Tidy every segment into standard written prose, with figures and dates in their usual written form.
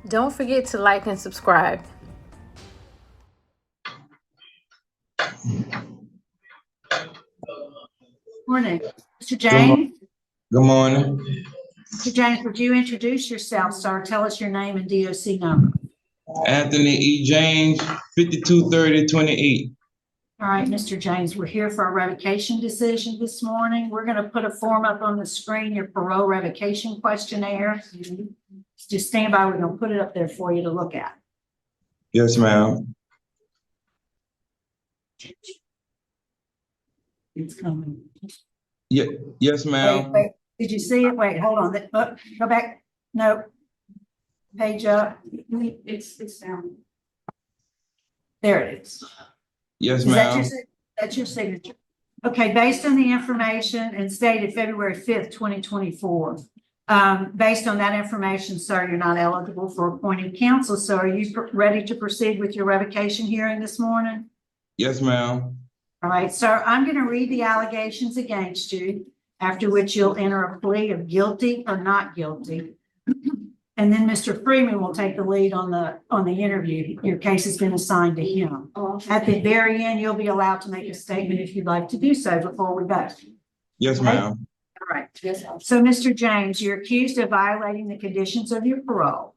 Don't forget to like and subscribe. Morning. Mr. Good morning. James? Good morning. Mr. James, would you introduce yourself, sir? Tell us your name and DOC number. Anthony E. James, 523028. All right, Mr. James, we're here for a revocation decision this morning. We're going to put a form up on the screen, your parole revocation questionnaire. Just stand by. We're going to put it up there for you to look at. Yes, ma'am. It's coming. Yes, ma'am. Wait. Did you see it? Wait, hold on. Go back. No. Page up. It's down. There it is. Yes, Is that ma'am. that's your signature? Okay, based on the information and stated February 5th, 2024. Based on that information, sir, you're not eligible for appointed counsel. So are you ready to proceed with your revocation hearing this morning? Yes, ma'am. All right, sir, I'm going to read the allegations against you, after which you'll enter a plea of guilty or not guilty. And then Mr. Freeman will take the lead on the interview. Your case has been assigned to him. At the very end, you'll be allowed to make a statement if you'd like to do so before we go. Yes, ma'am. All right. So, Mr. James, you're accused of violating the conditions of your parole.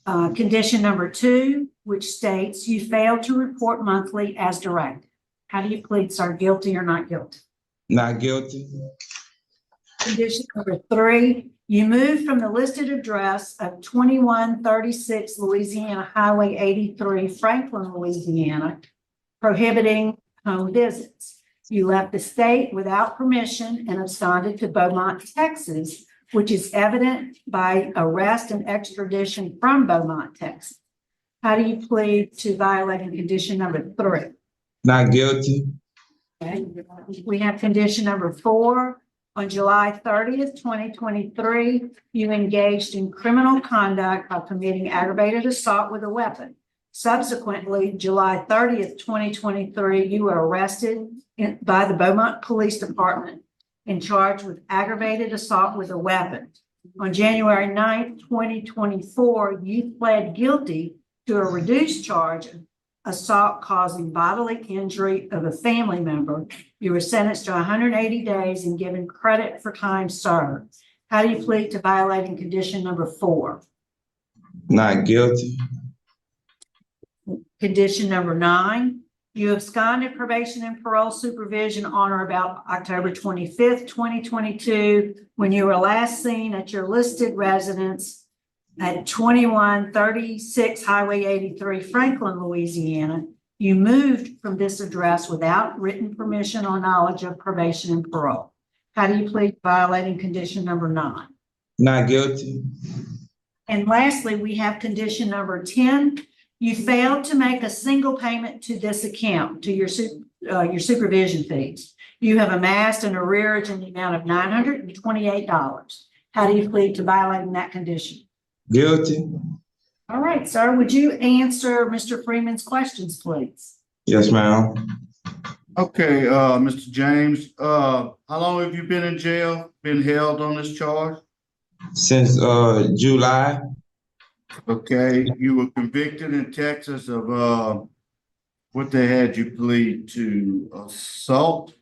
Condition number 2, which states you failed to report monthly as directed. How do you plead, sir? Guilty or not guilty? Not guilty. Condition number 3, you moved from the listed address of 2136 Louisiana Highway 83, Franklin, Louisiana, prohibiting home visits. You left the state without permission and absconded to Beaumont, Texas, which is evident by arrest and extradition from Beaumont, Texas. How do you plead to violating condition number 3? Not guilty. Okay. We have condition number 4. On July 30th, 2023, you engaged in criminal conduct by committing aggravated assault with a weapon. Subsequently, July 30th, 2023, you were arrested by the Beaumont Police Department and charged with aggravated assault with a weapon. On January 9th, 2024, you pled guilty to a reduced charge of assault causing bodily injury of a family member. You were sentenced to 180 days and given credit for time served. How do you plead to violating condition number 4? Not guilty. Condition number 9, you absconded probation and parole supervision on or about October 25th, 2022, when you were last seen at your listed residence at 2136 Highway 83, Franklin, Louisiana. You moved from this address without written permission or knowledge of probation and parole. How do you plead violating condition number 9? Not guilty. And lastly, we have condition number 10. You failed to make a single payment to this account, to your supervision fees. You have amassed an arrearage in the amount of $928. How do you plead to violating that condition? Guilty. All right, sir, would you answer Mr. Freeman's questions, please? Yes, ma'am. Okay, Mr. James, how long have you been in jail, been held on this charge? Since July. Okay, you were convicted in Texas of what they had you plead to, assault,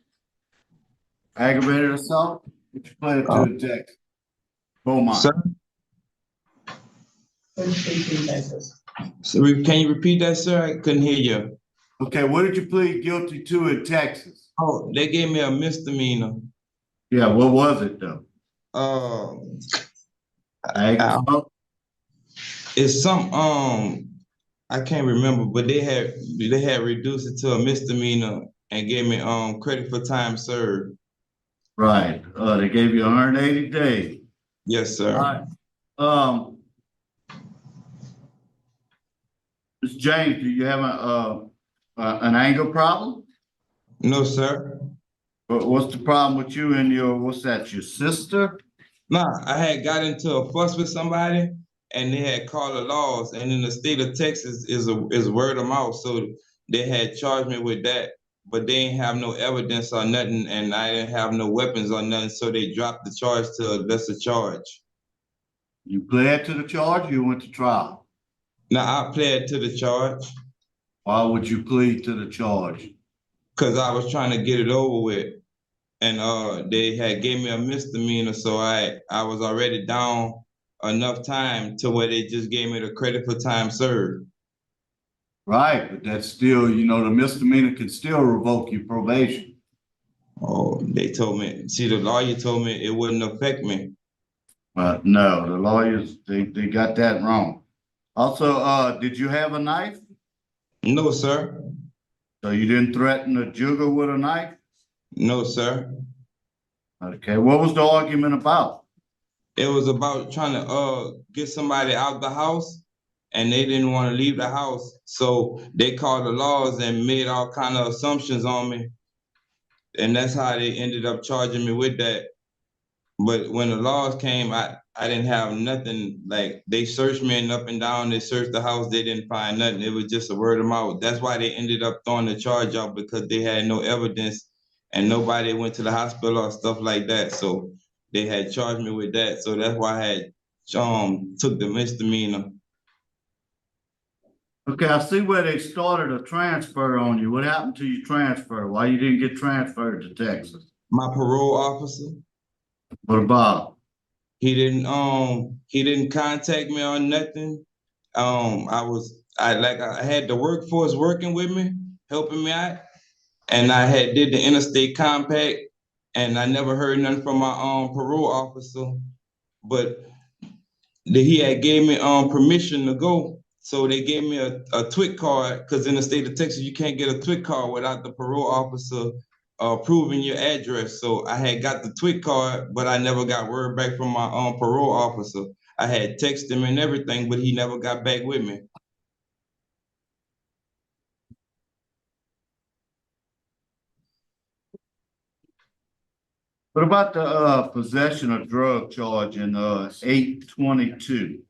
aggravated assault? What you pleaded to in Texas? Beaumont. Sir? So can you repeat that, sir? I couldn't hear you. Okay, what did you plead guilty to in Texas? Oh, they gave me a misdemeanor. Yeah, what was it though? It's some I can't remember, but they had reduced it to a misdemeanor and gave me credit for time served. Right. They gave you 180 days. Yes, sir. All right. Mr. James, do you have an anger problem? No, sir. But what's the problem with you and your sister? Nah, I had got into a fuss with somebody and they had called the laws, and in the state of Texas is word of mouth. So they had charged me with that, but they didn't have no evidence or nothing, and I didn't have no weapons or nothing, so they dropped the charge to a lesser charge. You pled to the charge, you went to trial? Now, I pled to the charge Why would you plead to the charge? because I was trying to get it over with. And they had gave me a misdemeanor, so I was already down enough time to where they just gave me the credit for time served. Right, but that's still, you know, the misdemeanor can still revoke your probation. Oh, they told me, see, the lawyer told me it wouldn't affect me. But no, the lawyers, they got that wrong. Also, did you have a knife? No, sir. So you didn't threaten a jugger with a knife? No, sir. Okay, what was the argument about? It was about trying to get somebody out the house, and they didn't want to leave the house. So they called the laws and made all kind of assumptions on me. And that's how they ended up charging me with that. But when the laws came, I didn't have nothing. Like, they searched me and up and down, they searched the house, they didn't find nothing. It was just a word of mouth. That's why they ended up throwing the charge out, because they had no evidence and nobody went to the hospital or stuff like that. So they had charged me with that. So that's why I had took the misdemeanor. Okay, I see where they started a transfer on you. What happened to your transfer? Why you didn't get transferred to Texas? My parole officer, What about? he didn't contact me on nothing. I had the workforce working with me, helping me out. And I had did the interstate compact, and I never heard nothing from my parole officer, but he had gave me permission to go. So they gave me a TWIC card, because in the state of Texas, you can't get a TWIC card without the parole officer proving your address. So I had got the TWIC card, but I never got word back from my parole officer. I had texted him and everything, but he never got back with me. What about the possession of drug charge in 822?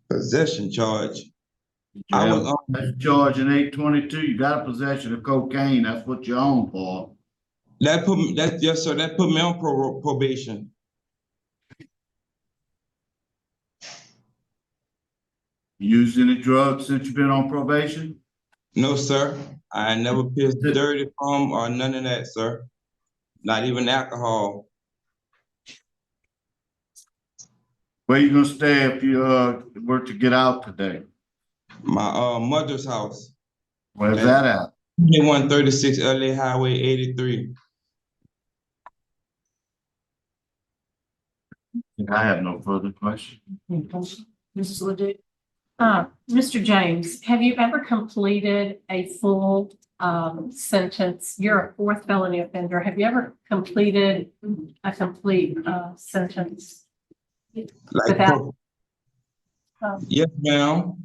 Possession charge. You I have was a possession charge in 822. You got a possession of cocaine. That's what you're on for. yes, sir, that put me on probation. You used any drugs since you've been on probation? No, sir. I never pissed dirty from or none of that, sir. Not even alcohol. Where you gonna stay if you were to get out today? My mother's house. Where's that at? 136 LA Highway 83. I have no further questions. Mrs. Ledoux? Mr. James, have you ever completed a full sentence? You're a fourth felony offender. Have you ever completed a complete sentence? Like, Without- yes, ma'am.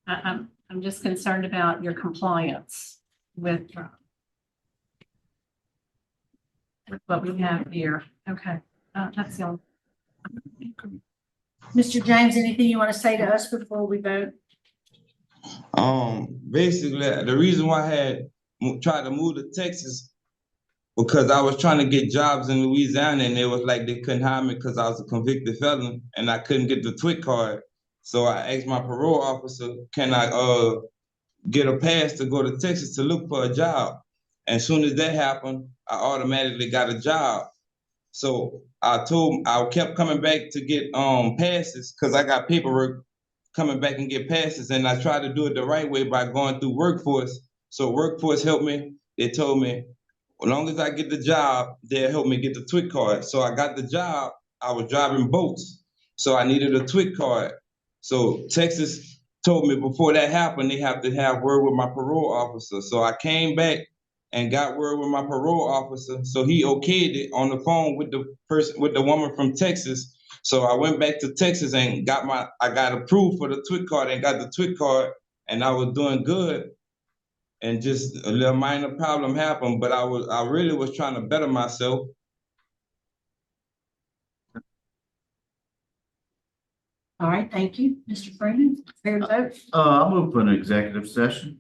I'm just concerned about your compliance with what we have here. Okay, that's the only. Mr. James, anything you want to say to us before we vote? Basically, the reason why I had tried to move to Texas, because I was trying to get jobs in Louisiana, and it was like they couldn't hire me because I was a convicted felon and I couldn't get the TWIC card. So I asked my parole officer, can I get a pass to go to Texas to look for a job? And as soon as that happened, I automatically got a job. So I kept coming back to get passes, because I got paperwork coming back and get passes, and I tried to do it the right way by going through Workforce. So Workforce helped me. They told me, as long as I get the job, they'll help me get the TWIC card. So I got the job. I was driving boats, so I needed a TWIC card. So Texas told me before that happened, they have to have word with my parole officer. So I came back and got word with my parole officer. So he okayed it on the phone with the woman from Texas. So I went back to Texas and I got approved for the TWIC card and got the TWIC card, and I was doing good. And just a little minor problem happened, but I really was trying to better myself. All right, thank you. Mr. Freeman, fair to vote? I'll move for an executive session.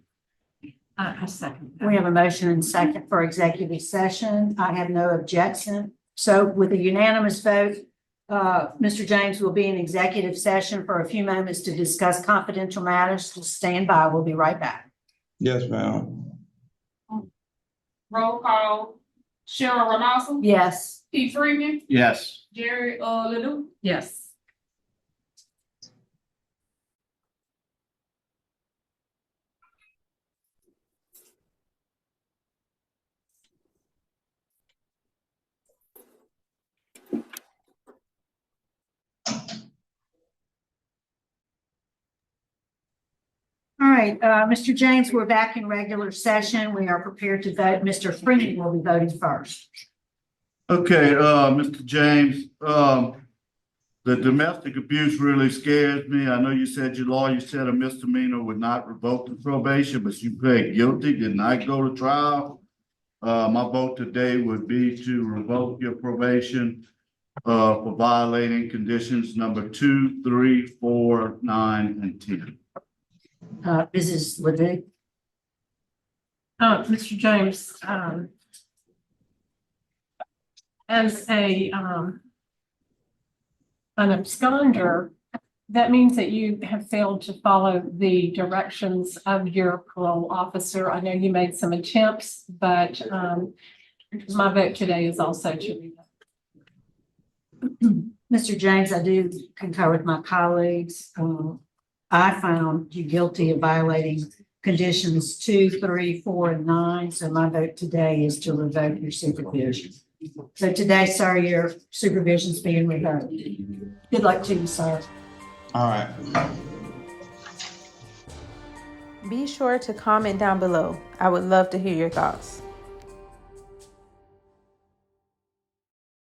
I second that. We have a motion and second for executive session. I have no objection. So with a unanimous vote, Mr. James will be in executive session for a few moments to discuss confidential matters. Just stand by. We'll be right back. Yes, ma'am. Roll call, Cheryl Ramasa, Yes. Pete Freeman, Yes. Jerry, Ledoux. Yes. All right, Mr. James, we're back in regular session. We are prepared to vote. Mr. Freeman will be voting first. Okay, Mr. James, the domestic abuse really scares me. I know you said your lawyer said a misdemeanor would not revoke the probation, but you pled guilty, did not go to trial. My vote today would be to revoke your probation for violating conditions number 2, 3, 4, 9, and 10. Mrs. Ledoux? Mr. James, as an absconder, that means that you have failed to follow the directions of your parole officer. I know you made some attempts, but my vote today is also to revoke. Mr. James, I do concur with my colleagues. I found you guilty of violating conditions 2, 3, 4, and 9. So my vote today is to revoke your supervision. So today, sir, your supervision's being revoked. Good luck to you, sir. All right. Be sure to comment down below. I would love to hear your thoughts.